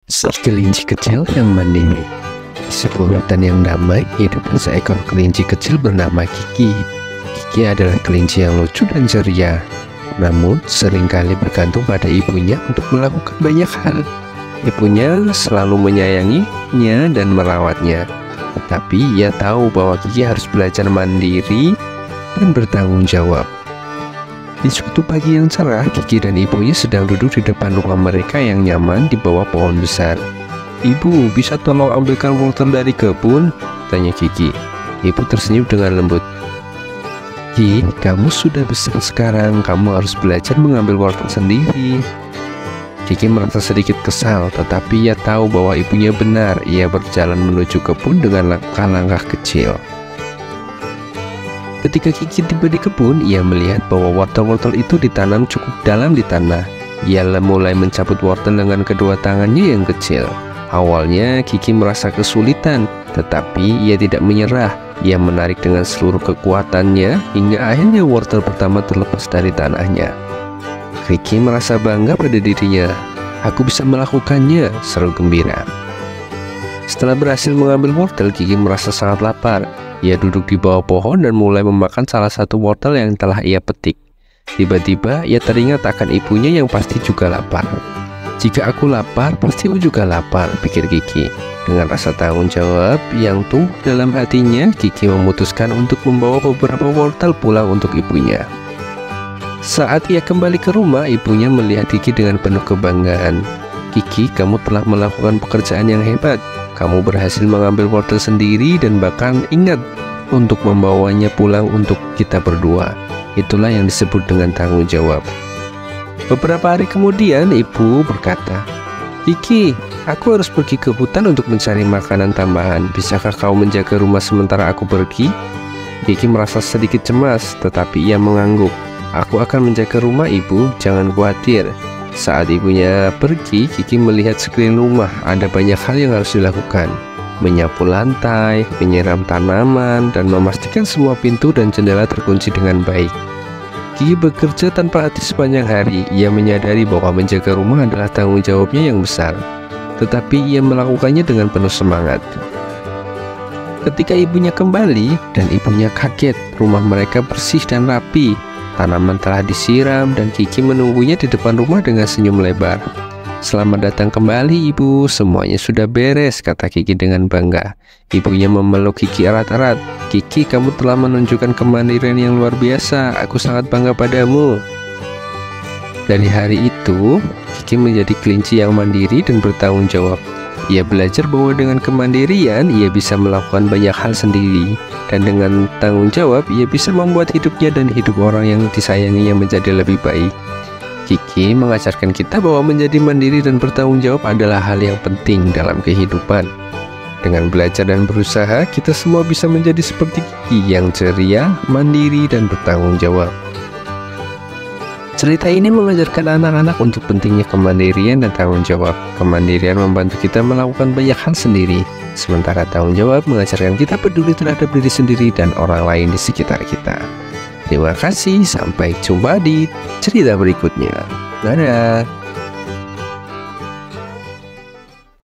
Si kelinci kecil yang mandiri. Di sebuah hutan yang damai, hidup seekor kelinci kecil bernama Kiki. Kiki adalah kelinci yang lucu dan ceria, namun seringkali bergantung pada ibunya untuk melakukan banyak hal. Ibunya selalu menyayanginya dan merawatnya, tetapi ia tahu bahwa Kiki harus belajar mandiri dan bertanggung jawab. Di suatu pagi yang cerah, Kiki dan ibunya sedang duduk di depan rumah mereka yang nyaman di bawah pohon besar. "Ibu, bisa tolong ambilkan wortel dari kebun?" tanya Kiki. Ibu tersenyum dengan lembut. "Kiki, kamu sudah besar sekarang, kamu harus belajar mengambil wortel sendiri." Kiki merasa sedikit kesal, tetapi ia tahu bahwa ibunya benar. Ia berjalan menuju kebun dengan langkah-langkah kecil. Ketika Kiki tiba di kebun, ia melihat bahwa wortel-wortel itu ditanam cukup dalam di tanah. Ia mulai mencabut wortel dengan kedua tangannya yang kecil. Awalnya Kiki merasa kesulitan, tetapi ia tidak menyerah. Ia menarik dengan seluruh kekuatannya hingga akhirnya wortel pertama terlepas dari tanahnya. Kiki merasa bangga pada dirinya. "Aku bisa melakukannya," seru gembira. Setelah berhasil mengambil wortel, Kiki merasa sangat lapar. Ia duduk di bawah pohon dan mulai memakan salah satu wortel yang telah ia petik. Tiba-tiba ia teringat akan ibunya yang pasti juga lapar. "Jika aku lapar, pasti ibu juga lapar," pikir Kiki. Dengan rasa tanggung jawab yang tumbuh dalam hatinya, Kiki memutuskan untuk membawa beberapa wortel pulang untuk ibunya. Saat ia kembali ke rumah, ibunya melihat Kiki dengan penuh kebanggaan. "Kiki, kamu telah melakukan pekerjaan yang hebat. Kamu berhasil mengambil wortel sendiri dan bahkan ingat untuk membawanya pulang untuk kita berdua. Itulah yang disebut dengan tanggung jawab." Beberapa hari kemudian, ibu berkata, "Kiki, aku harus pergi ke hutan untuk mencari makanan tambahan. Bisakah kau menjaga rumah sementara aku pergi?" Kiki merasa sedikit cemas, tetapi ia mengangguk. "Aku akan menjaga rumah, ibu, jangan khawatir." Saat ibunya pergi, Kiki melihat sekeliling rumah ada banyak hal yang harus dilakukan. Menyapu lantai, menyiram tanaman, dan memastikan semua pintu dan jendela terkunci dengan baik. Kiki bekerja tanpa henti sepanjang hari. Ia menyadari bahwa menjaga rumah adalah tanggung jawabnya yang besar, tetapi ia melakukannya dengan penuh semangat. Ketika ibunya kembali dan ibunya kaget, rumah mereka bersih dan rapi. Tanaman telah disiram dan Kiki menunggunya di depan rumah dengan senyum lebar. "Selamat datang kembali, ibu. Semuanya sudah beres," kata Kiki dengan bangga. Ibunya memeluk Kiki erat-erat. "Kiki, kamu telah menunjukkan kemandirian yang luar biasa. Aku sangat bangga padamu." Dari hari itu, Kiki menjadi kelinci yang mandiri dan bertanggung jawab. Ia belajar bahwa dengan kemandirian, ia bisa melakukan banyak hal sendiri. Dan dengan tanggung jawab, ia bisa membuat hidupnya dan hidup orang yang disayanginya menjadi lebih baik. Kiki mengajarkan kita bahwa menjadi mandiri dan bertanggung jawab adalah hal yang penting dalam kehidupan. Dengan belajar dan berusaha, kita semua bisa menjadi seperti Kiki yang ceria, mandiri, dan bertanggung jawab. Cerita ini mengajarkan anak-anak untuk pentingnya kemandirian dan tanggung jawab. Kemandirian membantu kita melakukan banyak hal sendiri, sementara tanggung jawab mengajarkan kita peduli terhadap diri sendiri dan orang lain di sekitar kita. Terima kasih, sampai jumpa di cerita berikutnya. Dadah.